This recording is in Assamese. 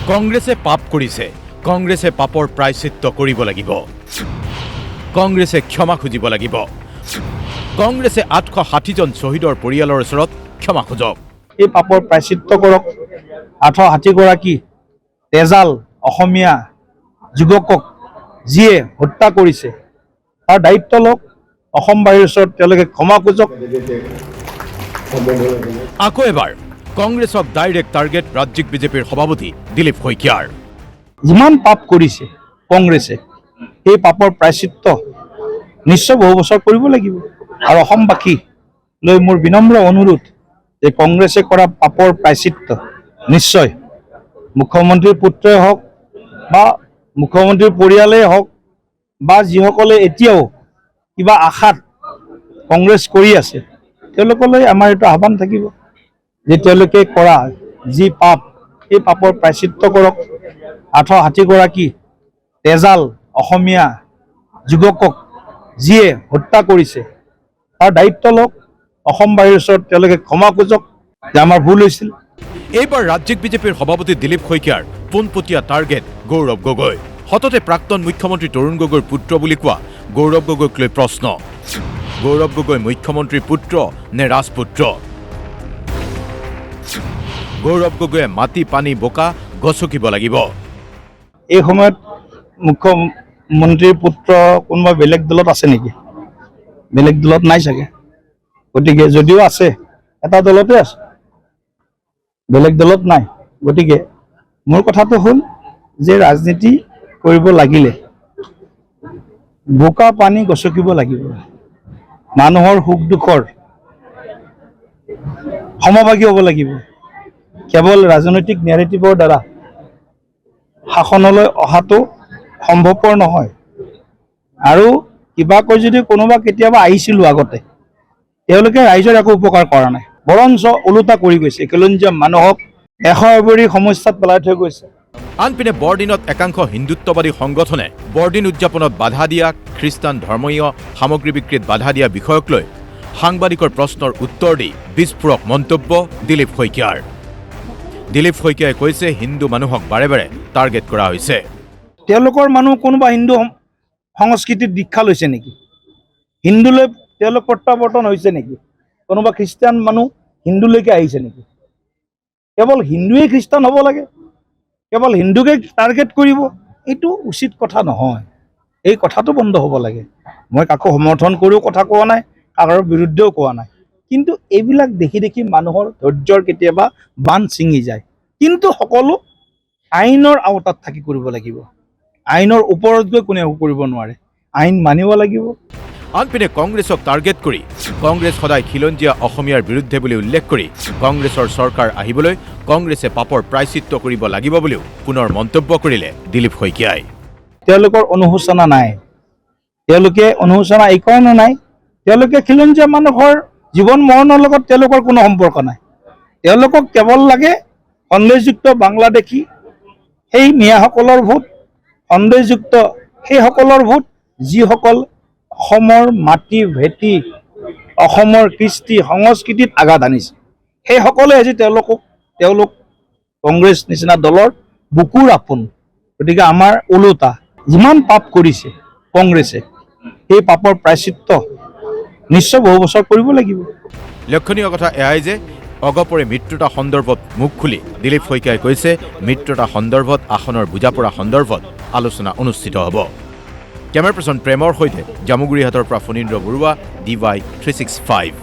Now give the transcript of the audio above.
কংগ্ৰেছে পাপ কৰিছে, কংগ্ৰেছে পাপৰ প্ৰায়শ্চিত্ত কৰিব লাগিব। কংগ্ৰেছে ক্ষমা খুজিব লাগিব। কংগ্ৰেছে 860জন শ্বহীদৰ পৰিয়ালৰ ওচৰত ক্ষমা খোজক। এই পাপৰ প্ৰায়শ্চিত্ত কৰক। 860গৰাকী তেজাল অসমীয়া যুৱকক যিয়ে হত্যা কৰিছে তাৰ দায়িত্ব লওক। অসমবাসীৰ ওচৰত তেওঁলোকে ক্ষমা খোজক। আকৌ এবাৰ কংগ্ৰেছক ডাইৰেক্ট টাৰ্গেট ৰাজ্যিক বিজেপিৰ সভাপতি দিলীপ শইকীয়াৰ। যিমান পাপ কৰিছে কংগ্ৰেছে সেই পাপৰ প্ৰায়শ্চিত্ত নিশ্চয় বহু বছৰ কৰিব লাগিব। আৰু অসমবাসীলৈ মোৰ বিনম্ৰ অনুৰোধ যে কংগ্ৰেছে কৰা পাপৰ প্ৰায়শ্চিত্ত নিশ্চয় মুখ্যমন্ত্ৰীৰ পুত্ৰই হওক বা মুখ্যমন্ত্ৰীৰ পৰিয়ালেই হওক বা যিসকলে এতিয়াও কিবা আশাত কংগ্ৰেছ কৰি আছে তেওঁলোকলৈ আমাৰ এইটো আহ্বান থাকিব যে তেওঁলোকে কৰা যি পাপ এই পাপৰ প্ৰায়শ্চিত্ত কৰক। 860গৰাকী তেজাল অসমীয়া যুৱকক যিয়ে হত্যা কৰিছে তাৰ দায়িত্ব লওক। অসমবাসীৰ ওচৰত তেওঁলোকে ক্ষমা খোজক যে আমাৰ ভুল হৈছিল। এইবাৰ ৰাজ্যিক বিজেপিৰ সভাপতি দিলীপ শইকীয়াৰ পোনপটীয়া টাৰ্গেট গৌৰৱ গগৈ। সততে প্ৰাক্তন মুখ্যমন্ত্ৰী তৰুণ গগৈৰ পুত্ৰ বুলি কোৱা গৌৰৱ গগৈক লৈ প্ৰশ্ন। গৌৰৱ গগৈ মুখ্যমন্ত্ৰীৰ পুত্ৰ নে ৰাজপুত্ৰ? গৌৰৱ গগৈয়ে মাটি পানী বোকা গছকিব লাগিব। এই সময়ত মুখ্যমন্ত্ৰীৰ পুত্ৰ কোনোবা বেলেগ দলত আছে নেকি? বেলেগ দলত নাই চাগে। গতিকে যদিও আছে এটা দলতে আছে, বেলেগ দলত নাই। গতিকে মোৰ কথাটো হ'ল যে ৰাজনীতি কৰিব লাগিলে বোকা পানী গছকিব লাগিব। মানুহৰ সুখ দুখৰ সমভাগী হ'ব লাগিব। কেৱল ৰাজনৈতিক নেৰেটিভৰ দ্বাৰা শাসনলৈ অহাটো সম্ভৱপৰ নহয়। আৰু কিবা কৈ যদি কোনোবা কেতিয়াবা আহিছিলোঁ আগতে তেওঁলোকে ৰাইজৰ একো উপকাৰ কৰা নাই, বৰঞ্চ ওলোটা কৰি গৈছে। খিলঞ্জীয়া মানুহক এশএবৰি সমস্যাত পেলাই থৈ গৈছে। আনপিনে বৰদিনত একাংশ হিন্দুত্ববাদী সংগঠনে বৰদিন উদযাপনত বাধা দিয়া, খ্ৰীষ্টান ধৰ্মীয় সামগ্ৰী বিক্ৰীত বাধা দিয়া বিষয়ক লৈ সাংবাদিকৰ প্ৰশ্নৰ উত্তৰ দি বিস্ফোৰক মন্তব্য দিলীপ শইকীয়াৰ। দিলীপ শইকীয়াই কৈছে হিন্দু মানুহক বাৰে বাৰে টাৰ্গেট কৰা হৈছে। তেওঁলোকৰ মানুহ কোনোবা হিন্দু সংস্কৃতিত দীক্ষা লৈছে নেকি? হিন্দুলৈ তেওঁলোক প্ৰত্যাৱৰ্তন হৈছে নেকি? কোনোবা খ্ৰীষ্টান মানুহ হিন্দুলৈকে আহিছে নেকি? কেৱল হিন্দুৱে খ্ৰীষ্টান হ'ব লাগে, কেৱল হিন্দুকে টাৰ্গেট কৰিব, এইটো উচিত কথা নহয়। এই কথাটো বন্ধ হ'ব লাগে। মই কাকো সমৰ্থন কৰিও কথা কোৱা নাই, কাৰো বিৰুদ্ধেও কোৱা নাই। কিন্তু এইবিলাক দেখি দেখি মানুহৰ ধৈৰ্যৰ কেতিয়াবা বান্ধ ছিঙি যায়। কিন্তু সকলো আইনৰ আওতাত থাকি কৰিব লাগিব। আইনৰ ওপৰত গৈ কোনেও কৰিব নোৱাৰে। আইন মানিব লাগিব। আনপিনে কংগ্ৰেছক টাৰ্গেট কৰি কংগ্ৰেছ সদায় খিলঞ্জীয়া অসমীয়াৰ বিৰুদ্ধে বুলি উল্লেখ কৰি কংগ্ৰেছৰ চৰকাৰ আহিবলৈ কংগ্ৰেছে পাপৰ প্ৰায়শ্চিত্ত কৰিব লাগিব বুলিও পুনৰ মন্তব্য কৰিলে দিলীপ শইকীয়াই। তেওঁলোকৰ অনুশোচনা নাই। তেওঁলোকে অনুশোচনা এইকাৰণে নাই, তেওঁলোকে খিলঞ্জীয়া মানুহৰ জীৱন মৰণৰ লগত তেওঁলোকৰ কোনো সম্পৰ্ক নাই। তেওঁলোকক কেৱল লাগে সন্দেহযুক্ত বাংলাদেশী সেই মিয়াসকলৰ ভোট, সন্দেহযুক্ত সেইসকলৰ ভোট যিসকল অসমৰ মাটি ভেটি অসমৰ কৃষ্টি সংস্কৃতিত আঘাত আনিছে। সেইসকলে আজি তেওঁলোক কংগ্ৰেছ নিচিনা দলৰ বুকুৰ আপোন। গতিকে আমাৰ ওলোটা যিমান পাপ কৰিছে কংগ্ৰেছে সেই পাপৰ প্ৰায়শ্চিত্ত নিশ্চয় বহু বছৰ কৰিব লাগিব। লক্ষণীয় কথা এয়াই যে অগপৰে মিত্ৰতা সন্দৰ্ভত মুখ খুলি দিলীপ শইকীয়াই কৈছে মিত্ৰতা সন্দৰ্ভত আসনৰ বুজাপৰা সন্দৰ্ভত আলোচনা অনুষ্ঠিত হ'ব। কেমেৰা পাৰ্চন প্ৰেমৰ সৈতে জামুগুৰিহাটৰ পৰা ফণীন্দ্ৰ বৰুৱা, DY 365।